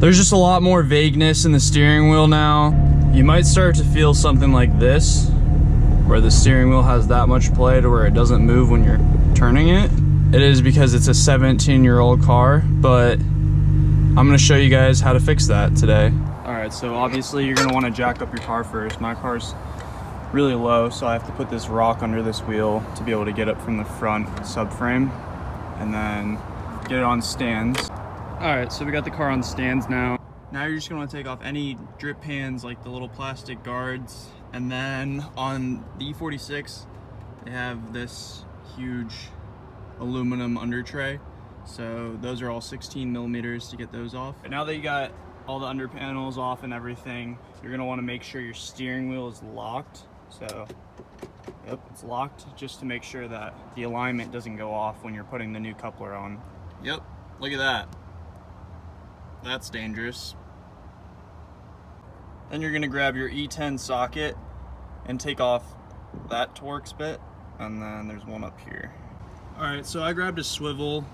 There's just a lot more vagueness in the steering wheel now. You might start to feel something like this, where the steering wheel has that much play to where it doesn't move when you're turning it. It is because it's a 17-year-old car, but I'm gonna show you guys how to fix that today. All right, so obviously you're gonna wanna jack up your car first. My car's really low, so I have to put this rock under this wheel to be able to get up from the front subframe and then get it on stands. All right, so we got the car on stands now. Now you're just gonna wanna take off any drip pans, like the little plastic guards. And then on the E46, they have this huge aluminum under tray. So those are all 16 millimeters to get those off. But now that you got all the under panels off and everything, you're gonna wanna make sure your steering wheel is locked. So, yep, it's locked just to make sure that the alignment doesn't go off when you're putting the new coupler on. Yep, look at that. That's dangerous. Then you're gonna grab your E10 socket and take off that Torx bit, and then there's one up here. All right, so I grabbed a swivel.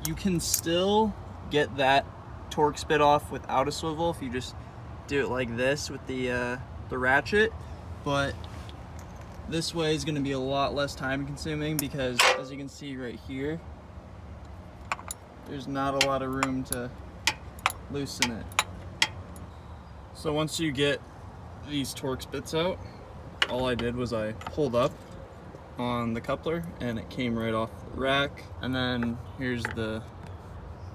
You can still get that Torx bit off without a swivel if you just do it like this with the ratchet, but this way is gonna be a lot less time consuming because, as you can see right here, there's not a lot of room to loosen it. So once you get these Torx bits out, all I did was I pulled up on the coupler and it came right off the rack. And then here's the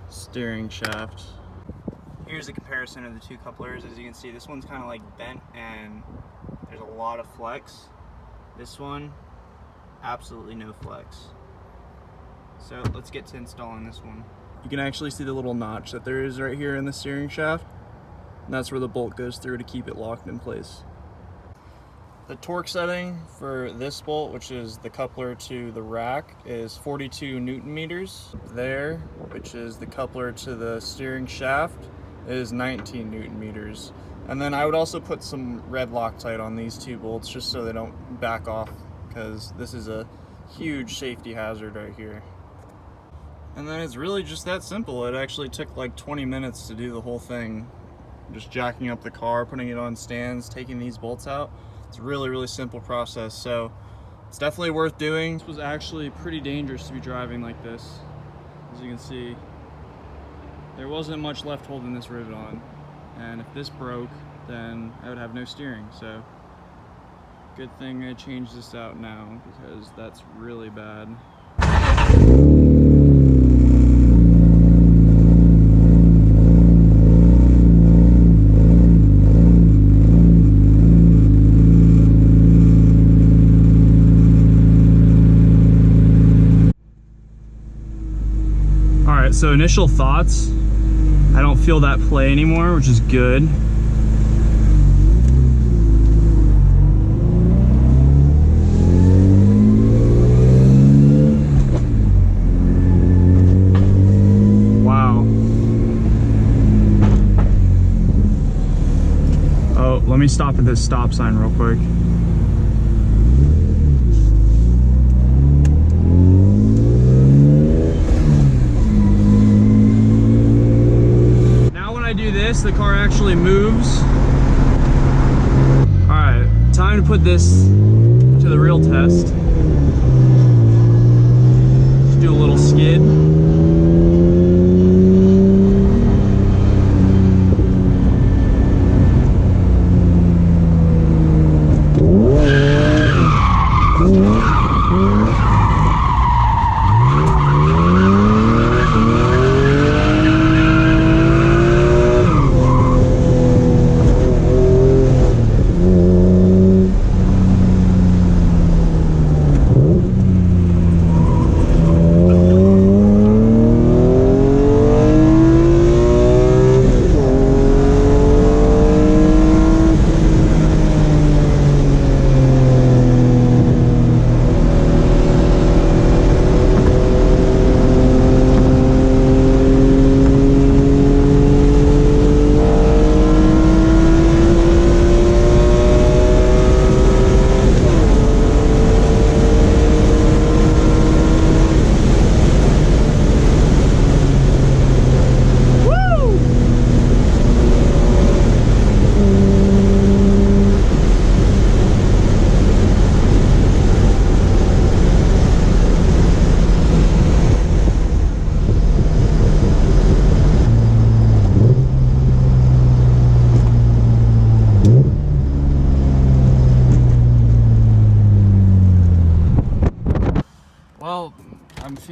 steering shaft. Here's a comparison of the two couplers. As you can see, this one's kind of like bent and there's a lot of flex. This one, absolutely no flex. So let's get to installing this one. You can actually see the little notch that there is right here in the steering shaft. And that's where the bolt goes through to keep it locked in place. The torque setting for this bolt, which is the coupler to the rack, is 42 Newton meters. There, which is the coupler to the steering shaft, is 19 Newton meters. And then I would also put some red Loctite on these two bolts just so they don't back off, because this is a huge safety hazard right here. And then it's really just that simple. It actually took like 20 minutes to do the whole thing. Just jacking up the car, putting it on stands, taking these bolts out. It's a really, really simple process, so it's definitely worth doing. This was actually pretty dangerous to be driving like this. As you can see, there wasn't much left holding this rivet on. And if this broke, then I would have no steering. So good thing I changed this out now, because that's really bad. So initial thoughts, I don't feel that play anymore, which is good. Wow. Oh, let me stop at this stop sign real quick. The car actually moves. All right, time to put this to the real test. Just do a little skid.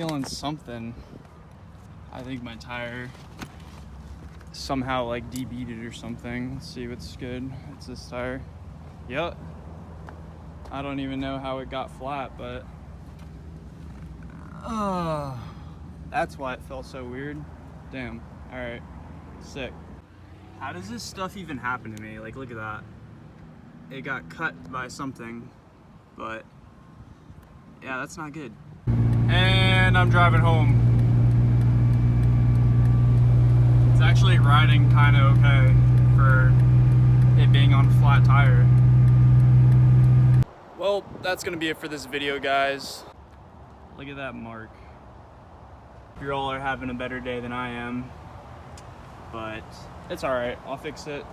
feeling something. I think my tire somehow like debeaded or something. Let's see what's good. It's this tire. Yep. I don't even know how it got flat, but that's why it felt so weird. Damn. All right. Sick. How does this stuff even happen to me? Like, look at that. It got cut by something, but yeah, that's not good. And I'm driving home. It's actually riding kind of okay for it being on a flat tire. Well, that's gonna be it for this video, guys. Look at that mark. You all are having a better day than I am, but it's all right. I'll fix it.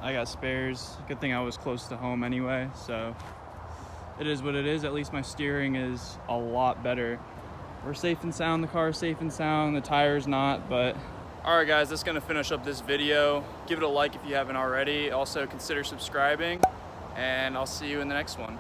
I got spares. Good thing I was close to home anyway, so it is what it is. At least my steering is a lot better. We're safe and sound. The car is safe and sound. The tire's not, but all right, guys, that's gonna finish up this video. Give it a like if you haven't already. Also, consider subscribing, and I'll see you in the next one.